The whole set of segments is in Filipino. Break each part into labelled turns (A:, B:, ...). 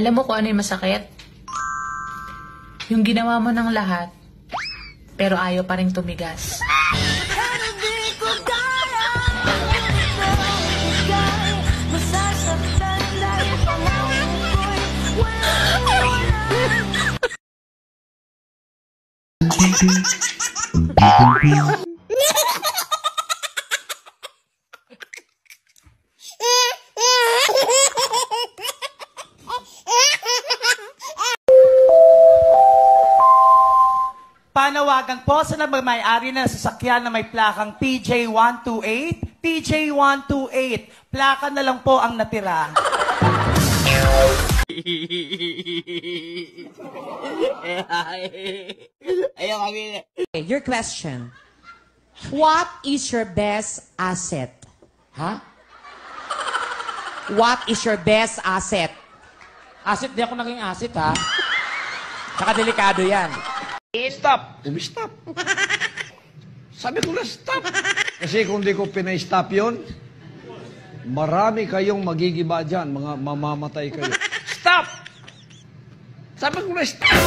A: Alam mo kung ano yung masakit? Yung ginawa mo ng lahat, pero ayaw pa rin tumigas.
B: Panawagan po sa nagmamay-ari na sasakyan na may plakang TJ128. TJ128. Plaka na lang po ang natira.
C: Your question. What is your best asset?
D: Ha?
C: What is your best asset?
D: Asset, di ako naging asset, ha? Saka delikado yan.
E: Stop! Stop! Sabi ko na stop! Kasi kung di ko pinay-stop yun, marami kayong magigiba dyan, mga mamamatay kayo. Stop! Sabi ko na stop!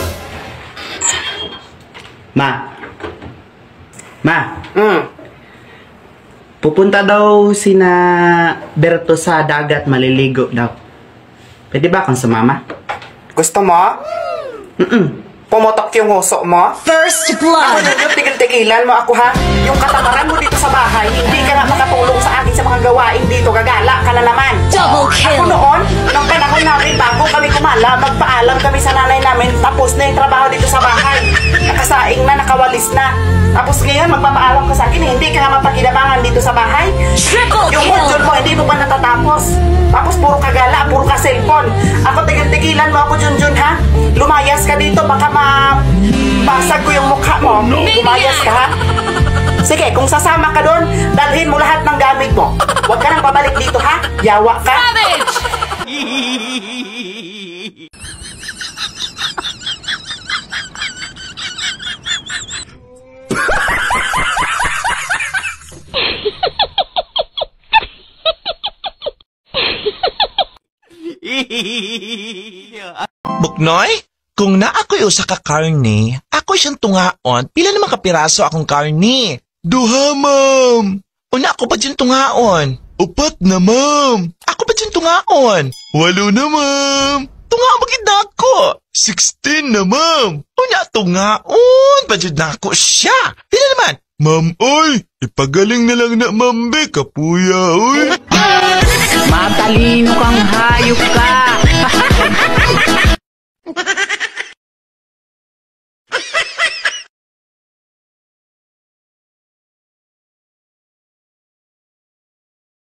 F: Ma. Pupunta daw sina Berto sa dagat, maliligo daw. Pwede ba kang sumama?
G: Gusto mo? Pumotok yung huso mo?
C: First blood!
G: Ako yung tigil-tigilan mo ako, ha? Yung katamaran mo dito sa bahay, hindi ka nga makatulong sa akin sa mga gawain dito. Gagala ka na naman.
C: Double kill!
G: Ako noon, nung panahon namin, bago kami kumala, magpaalam kami sa nanay namin, tapos na yung trabaho dito sa bahay. Nakasaing na, nakawalis na. Tapos ngayon, magpapaalam ka sa akin, hindi ka nga mapakinabangan dito sa bahay.
C: Triple
G: Yung
C: kill!
G: module mo, hindi mo pa natatapos. Tapos puro kagala, puro ka cellphone. Ako tigil-tigilan mo ako, Junjun, ha? Lumayas ka dito, baka basag ko yung mukha mo. Lumayas ka, ha? Sige, kung sasama ka doon, dalhin mo lahat ng gamit mo. Huwag ka nang pabalik dito, ha? Yawa ka.
C: Savage!
H: Buknoy, kung na ako'y usa ka karne, ako siyang tungaon, pila naman kapiraso akong karne? Duha, ma'am. Una ako pa dyan tungaon? Upat na, ma'am. Ako pa dyan tungaon? 8 na, ma'am. Tungaon bagid na ako. 16 na, ma'am. Una tungaon pa dyan na ako siya. Pila naman? Ma'am, oy, ipagaling na lang na, ma'am, be, kapuya, oy.
C: Matalino kang hayop ka!